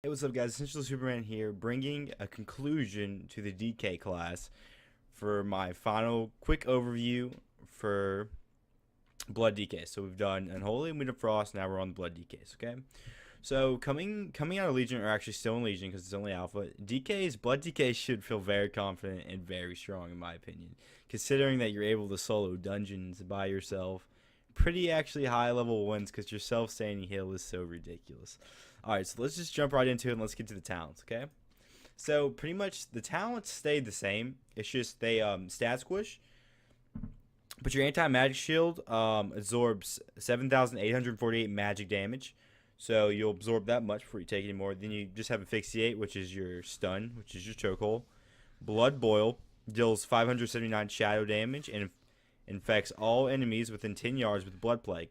Hey, what's up, guys? Essential Superman here, bringing a conclusion to the DK class for my final quick overview for Blood DK. So we've done Unholy and we did Frost. Now we're on the Blood DKs. Okay. So coming out of Legion, or actually still in Legion because it's only Alpha, Blood DKs should feel very confident and very strong in my opinion, considering that you're able to solo dungeons by yourself. Pretty actually high level ones because your self-standing heal is so ridiculous. Alright, so let's just jump right into it and let's get to the talents, okay? So pretty much the talents stayed the same. It's just they stat squish. But your anti-magic shield absorbs 7,848 magic damage. So you'll absorb that much before you take any more. Then you just have asphyxiate, which is your stun, which is your chokehold. Blood boil deals 579 shadow damage and infects all enemies within 10 yards with blood plague.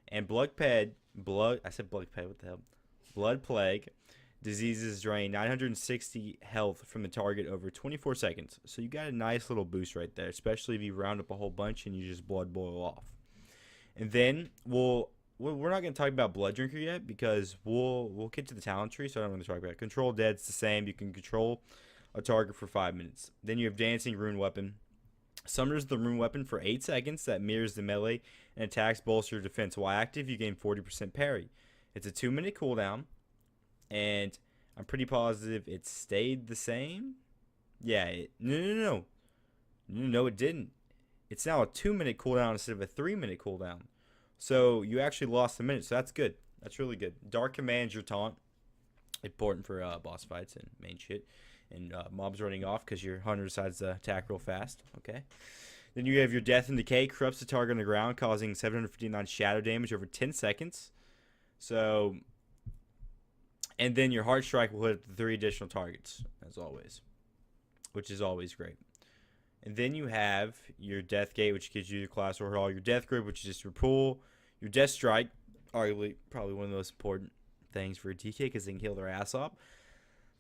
And blood plague, what the hell? Blood plague diseases drain 960 health from the target over 24 seconds. So you got a nice little boost right there, especially if you round up a whole bunch and you just blood boil off. And then we're not going to talk about Blood Drinker yet because we'll get to the talent tree, so I don't want to talk about it. Control Dead's the same. You can control a target for 5 minutes. Then you have Dancing Rune Weapon. Summons the rune weapon for 8 seconds that mirrors the melee and attacks bolster your defense. While active, you gain 40% parry. It's a 2-minute cooldown, and I'm pretty positive it stayed the same. Yeah, no, it didn't. It's now a 2-minute cooldown instead of a 3-minute cooldown. So you actually lost a minute, so that's good. That's really good. Dark commands your taunt. Important for boss fights and main shit. And mobs running off because your hunter decides to attack real fast. Okay. Then you have your Death and Decay. Corrupts the target on the ground, causing 759 shadow damage over 10 seconds. So, and then your Heart Strike will hit 3 additional targets, as always, which is always great. And then you have your Death Gate, which gives you your class overhaul. Your Death Grip, which is just your pull. Your Death Strike, arguably probably one of the most important things for a DK because they can heal their ass off.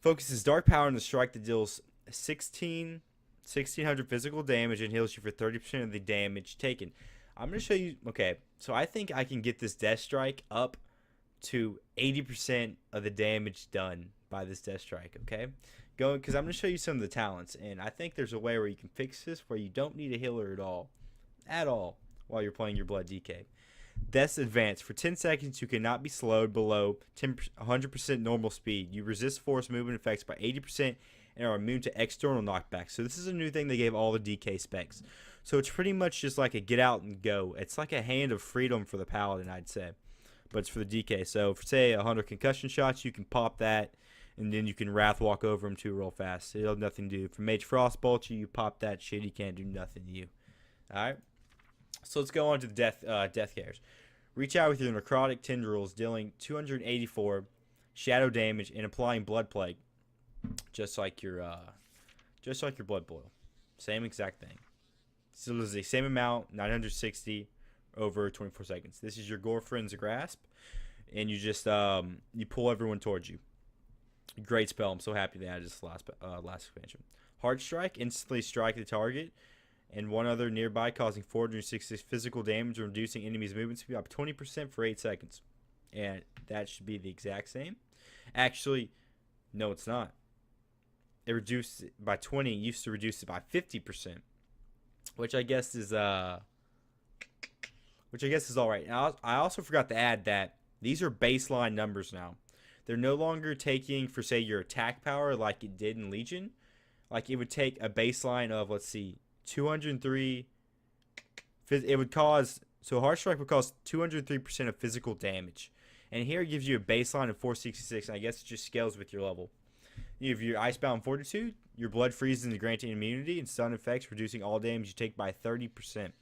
Focuses dark power on the strike that deals 1,600 physical damage and heals you for 30% of the damage taken. I'm going to show you. Okay, so I think I can get this Death Strike up to 80% of the damage done by this Death Strike, okay? Because I'm going to show you some of the talents, and I think there's a way where you can fix this where you don't need a healer at all, while you're playing your Blood DK. Death's Advance. For 10 seconds, you cannot be slowed below 100% normal speed. You resist force movement effects by 80% and are immune to external knockbacks. So this is a new thing they gave all the DK specs. So it's pretty much just like a get out and go. It's like a hand of freedom for the Paladin, I'd say. But it's for the DK. So for, say, 100 concussion shots, you can pop that, and then you can Wrath Walk over him too real fast. It'll have nothing to do. For Mage Frostbolt, you pop that shit, he can't do nothing to you. Alright? So let's go on to the death cares. Reach out with your necrotic tendrils, dealing 284 shadow damage and applying blood plague, just like your blood boil. Same exact thing. So it's the same amount, 960 over 24 seconds. This is your Gorfrin's Grasp, and you just you pull everyone towards you. Great spell. I'm so happy they added this last expansion. Heart Strike, instantly strike the target and one other nearby, causing 466 physical damage and reducing enemies' movement speed by 20% for 8 seconds. And that should be the exact same. Actually, no, it's not. It reduced it by 20. It used to reduce it by 50%, which I guess is all right. Now, I also forgot to add that these are baseline numbers now. They're no longer taking for, say, your attack power like it did in Legion. Like it would take a baseline of, let's see, 203. It would cause, so Heart Strike would cause 203% of physical damage, and here it gives you a baseline of 466. And I guess it just scales with your level. You have your Icebound Fortitude. Your blood freezes into granting immunity and stun effects, reducing all damage you take by 30%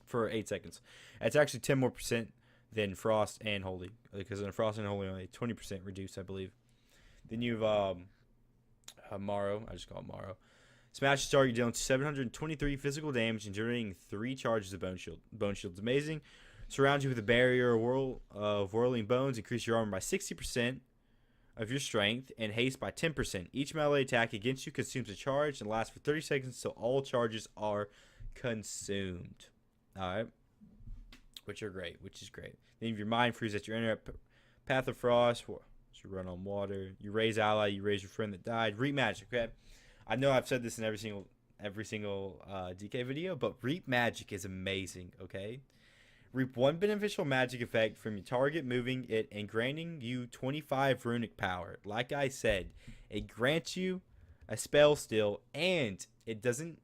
for 8 seconds. That's actually 10% more than Frost and Holy, because in Frost and Holy only 20% reduced, I believe. Then you have Morrow. I just call it Morrow. Smash the target, dealing 723 physical damage and generating 3 charges of Bone Shield. Bone Shield's amazing. Surrounds you with a barrier of whirling bones. Increase your armor by 60% of your strength and haste by 10%. Each melee attack against you consumes a charge and lasts for 30 seconds until all charges are consumed. Alright. Which is great. Then you have your Mind Freeze at your inner Path of Frost. So you run on water. You raise ally. You raise your friend that died. Reap magic. Okay. I know I've said this in every single DK video, but reap magic is amazing. Okay. Reap one beneficial magic effect from your target, moving it and granting you 25 runic power. Like I said, it grants you a spell steal, and it doesn't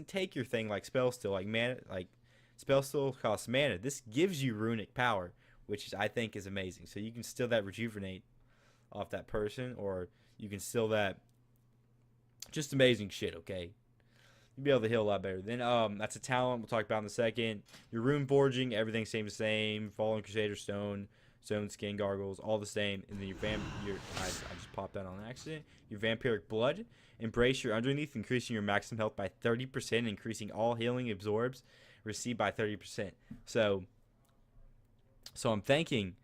take your thing like spell steal, like mana, like spell steal costs mana. This gives you runic power, which I think is amazing. So you can steal that rejuvenate off that person, or you can steal that. Just amazing shit. Okay, you'll be able to heal a lot better. Then that's a talent we'll talk about in a second. Your rune forging, everything same the same. Fallen Crusader stone skin gargles, all the same. And then I just popped that on accident. Your vampiric blood, embrace your underneath, increasing your maximum health by 30%, increasing all healing absorbs received by 30%. So I'm thinking.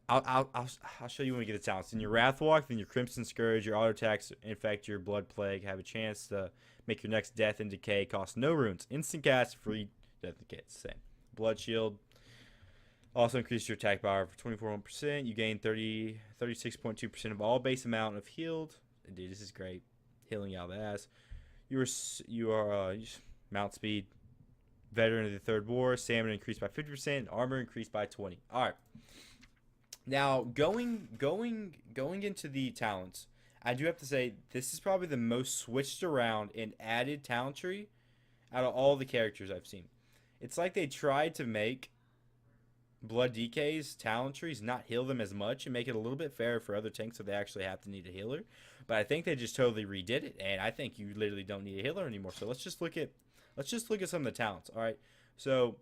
I'll show you when we get the talents. In your Wrathwalk, then your Crimson Scourge, your auto attacks infect your Blood Plague, have a chance to make your next Death and Decay cost no runes. Instant cast, free Death and Decay. It's the same. Blood Shield also increase your attack power for 24%. You gain 36.2% of all base amount of healed. Dude, this is great. Healing out of the ass. You are mount speed. Veteran of the Third War. Stamina increased by 50%. Armor increased by 20%. All right. Now, going into the talents, I do have to say this is probably the most switched around and added talent tree out of all the characters I've seen. It's like they tried to make Blood DK's talent trees not heal them as much and make it a little bit fairer for other tanks so they actually have to need a healer. But I think they just totally redid it, and I think you literally don't need a healer anymore. So let's just look at some of the talents. All right, so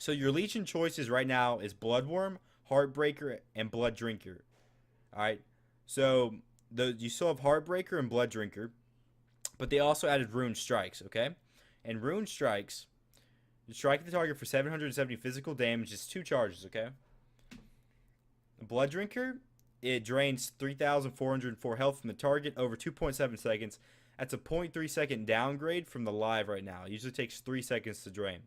your Legion choices right now is Bloodworm, Heartbreaker, and Blood Drinker. Alright, so you still have Heartbreaker and Blood Drinker, but they also added Rune Strikes, okay? And Rune Strikes, you strike the target for 770 physical damage, it's 2 charges, okay? Blood Drinker, it drains 3,404 health from the target over 2.7 seconds. That's a 0.3 second downgrade from the live right now. It usually takes 3 seconds to drain.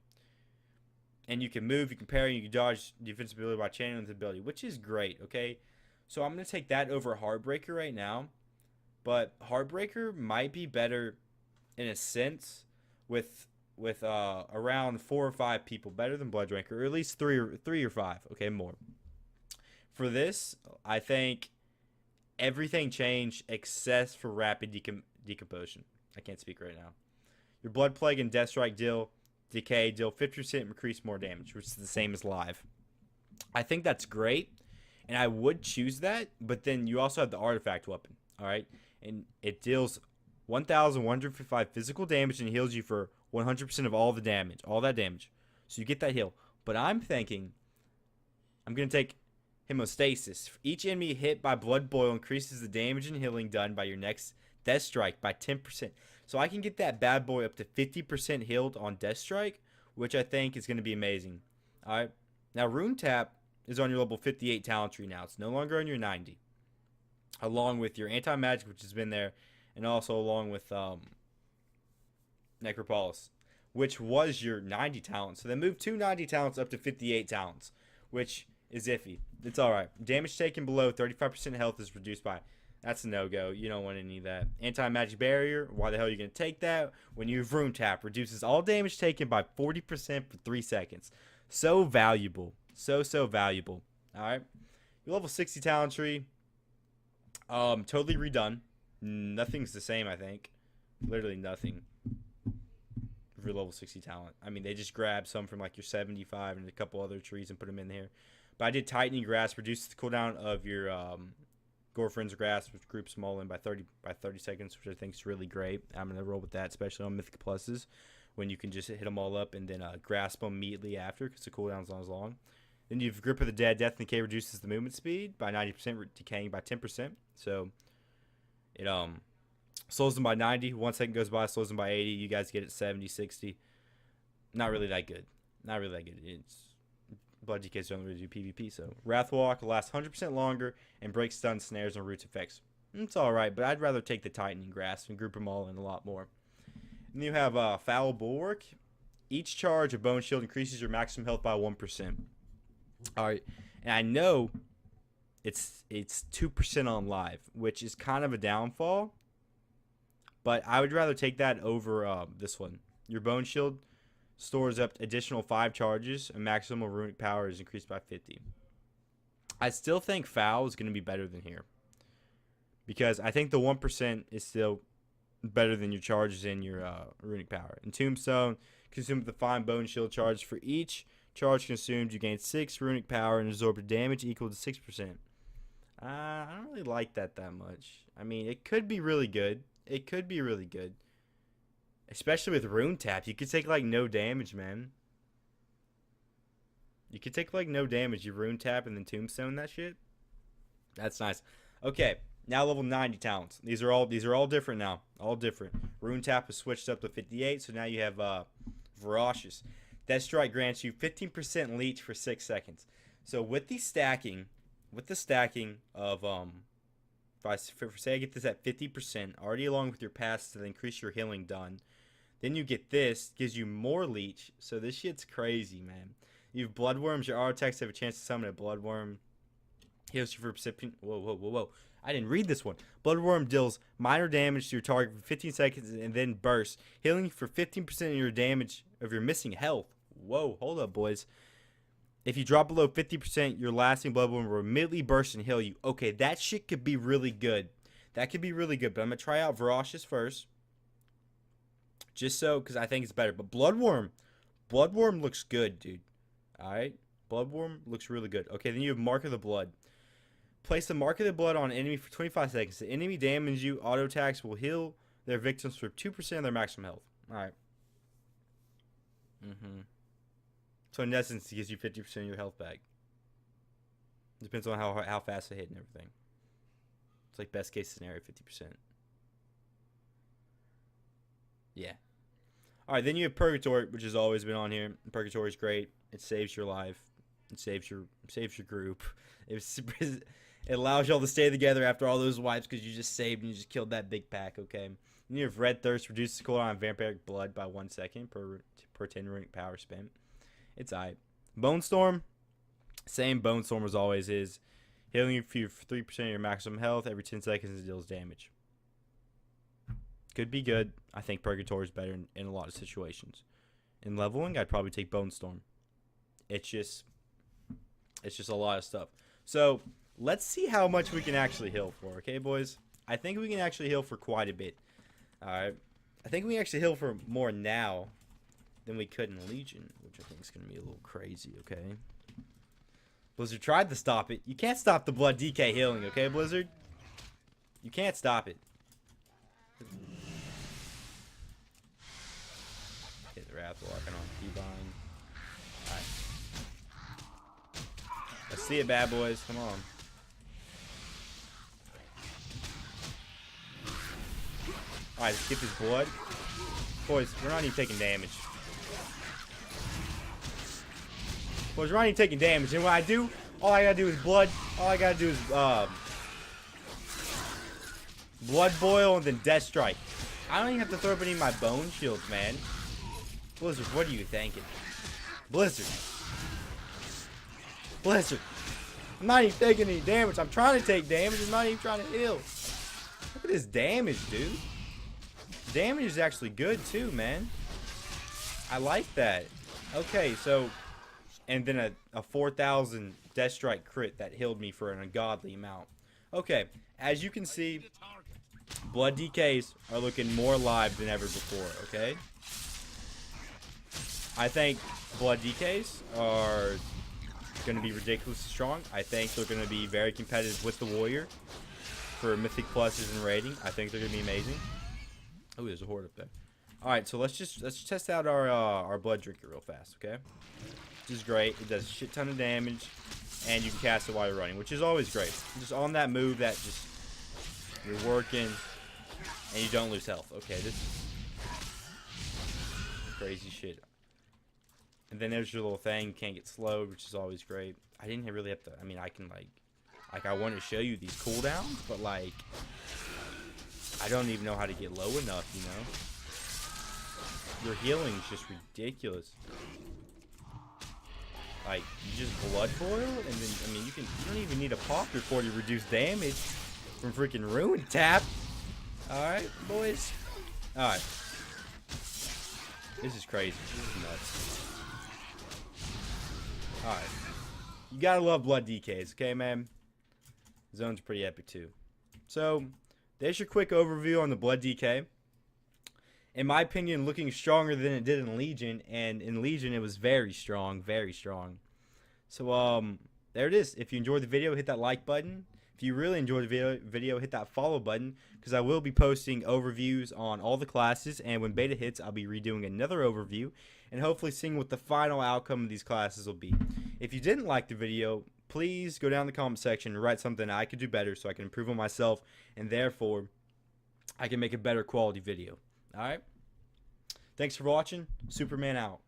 And you can move, you can parry, you can dodge defensive ability by channeling the ability, which is great, okay? So I'm going to take that over Heartbreaker right now. But Heartbreaker might be better in a sense with around 4 or 5 people. Better than Blood Drinker, or at least 3 or 5, okay, more. For this, I think everything changed except for rapid decomposition. I can't speak right now. Your Blood Plague and Death Strike deal Decay, deal 50% increase more damage, which is the same as live. I think that's great, and I would choose that, but then you also have the artifact weapon, all right? And it deals 1,155 physical damage and heals you for 100% of all that damage. So you get that heal. But I'm thinking I'm going to take Hemostasis. Each enemy hit by Blood Boil increases the damage and healing done by your next Death Strike by 10%. So I can get that bad boy up to 50% healed on Death Strike, which I think is going to be amazing. All right. Now, Rune Tap is on your level 58 talent tree now. It's no longer on your 90. Along with your Anti-Magic, which has been there, and also along with Necropolis, which was your 90 talent. So they moved 2 90 talents up to 58 talents, which is iffy. It's all right. Damage taken below 35% health is reduced by... That's a no-go. You don't want any of that. Anti-Magic Barrier. Why the hell are you going to take that? When you have Rune Tap, reduces all damage taken by 40% for 3 seconds. So valuable. So valuable. Alright. Your level 60 talent tree. Totally redone. Nothing's the same, I think. Literally nothing. For your level 60 talent. I mean, they just grabbed some from like your 75 and a couple other trees and put them in here. But I did Tightening Grasp. Reduces the cooldown of your... Gorefriend's Grasp, which groups them all in by 30 seconds, which I think is really great. I'm going to roll with that, especially on Mythic Pluses, when you can just hit them all up and then grasp them immediately after, because the cooldown's not as long. Then you have Grip of the Dead. Death and Decay reduces the movement speed by 90%, decaying by 10%. So it slows them by 90. 1 second goes by, slows them by 80. You guys get it 70, 60. Not really that good. It's... Blood DKs don't really do PvP, so Wrathwalk lasts 100% longer and breaks stun, snares, and roots effects. It's alright, but I'd rather take the Tightening Grasp and group them all in a lot more. And you have Foul Bulwark. Each charge of Bone Shield increases your maximum health by 1%. Alright, and I know it's 2% on live, which is kind of a downfall. But I would rather take that over this one. Your Bone Shield stores up additional 5 charges, and maximum runic power is increased by 50. I still think Foul is going to be better than here, because I think the 1% is still better than your charges in your runic power. And Tombstone consumes the fine Bone Shield charge. For each charge consumed, you gain 6 runic power and absorb damage equal to 6%. I don't really like that much. I mean, it could be really good. It could be really good. Especially with Rune Tap. You could take, like, no damage, man. You could take, like, no damage. You Rune Tap and then Tombstone that shit. That's nice. Okay, now level 90 talents. These are all different now. All different. Rune Tap is switched up to 58, so now you have Ferocious. Death Strike grants you 15% leech for 6 seconds. So with the stacking of say I get this at 50% already, along with your pass to increase your healing done, then you get this, gives you more leech. So this shit's crazy, man. You have Bloodworms. Your auto attacks have a chance to summon a Bloodworm. Heals you for recipient. Whoa. I didn't read this one. Bloodworm deals minor damage to your target for 15 seconds and then bursts, healing you for 15% of your damage of your missing health. Whoa, hold up, boys. If you drop below 50%, your lasting Bloodworm will immediately burst and heal you. Okay, that shit could be really good. That could be really good, but I'm going to try out Ferocious first. Just so, because I think it's better. But Bloodworm looks good, dude. Alright? Bloodworm looks really good. Okay, then you have Mark of the Blood. Place the Mark of the Blood on an enemy for 25 seconds. The enemy damage you auto attacks will heal their victims for 2% of their maximum health. Alright. So in essence, it gives you 50% of your health back. Depends on how fast they hit and everything. It's like best case scenario, 50%. Yeah. Alright, then you have Purgatory, which has always been on here. Purgatory is great. It saves your life. It saves your group. It allows y'all to stay together after all those wipes because you just saved and you just killed that big pack, okay? Then you have Red Thirst, reduces the cooldown on vampiric blood by 1 second per 10 runic power spent. It's alright. Bone Storm, same Bone Storm as always is. Healing you for 3% of your maximum health. Every 10 seconds it deals damage. Could be good. I think Purgatory is better in a lot of situations. In leveling, I'd probably take Bone Storm. It's just a lot of stuff. So let's see how much we can actually heal for, okay, boys? I think we can actually heal for quite a bit. Alright. I think we can actually heal for more now than we could in Legion, which I think is going to be a little crazy, okay? Blizzard tried to stop it. You can't stop the blood DK healing, okay, Blizzard? You can't stop it. Hit the Wrath walking on Keybind. Alright. Let's see it, bad boys. Come on. Alright, let's get this blood. Boys, we're not even taking damage. Boys, we're not even taking damage. And what I do, all I gotta do is blood. All I gotta do is blood boil and then death strike. I don't even have to throw up any of my bone shields, man. Blizzard, what are you thinking? Blizzard. Blizzard. I'm not even taking any damage. I'm trying to take damage. I'm not even trying to heal. Look at this damage, dude. Damage is actually good too, man. I like that. Okay, so, and then a 4,000 Death Strike crit that healed me for an ungodly amount. Okay, as you can see, Blood DKs are looking more alive than ever before, okay? I think Blood DKs are going to be ridiculously strong. I think they're going to be very competitive with the Warrior for Mythic Pluses and rating. I think they're going to be amazing. Oh, there's a horde up there. All right, so let's test out our Blood Drinker real fast, okay? This is great. It does a shit ton of damage, and you can cast it while you're running, which is always great. Just on that move that just you're working, and you don't lose health. Okay, this is crazy shit. And then there's your little thing. You can't get slowed, which is always great. I didn't really have to. I mean, I can like I want to show you these cooldowns, but like I don't even know how to get low enough, you know? Your healing is just ridiculous. Like, you just blood boil, and then, I mean, you don't even need a pop before you reduce damage from freaking Ruin Tap. Alright, boys. Alright. This is crazy. This is nuts. Alright. You gotta love blood DKs, okay, man? Zone's pretty epic, too. So, there's your quick overview on the blood DK. In my opinion, looking stronger than it did in Legion, and in Legion it was very strong, very strong. So there it is. If you enjoyed the video, hit that like button. If you really enjoyed the video, hit that follow button, because I will be posting overviews on all the classes, and when beta hits, I'll be redoing another overview and hopefully seeing what the final outcome of these classes will be. If you didn't like the video, please go down in the comment section and write something I could do better so I can improve on myself, and therefore I can make a better quality video. Alright? Thanks for watching. Superman out.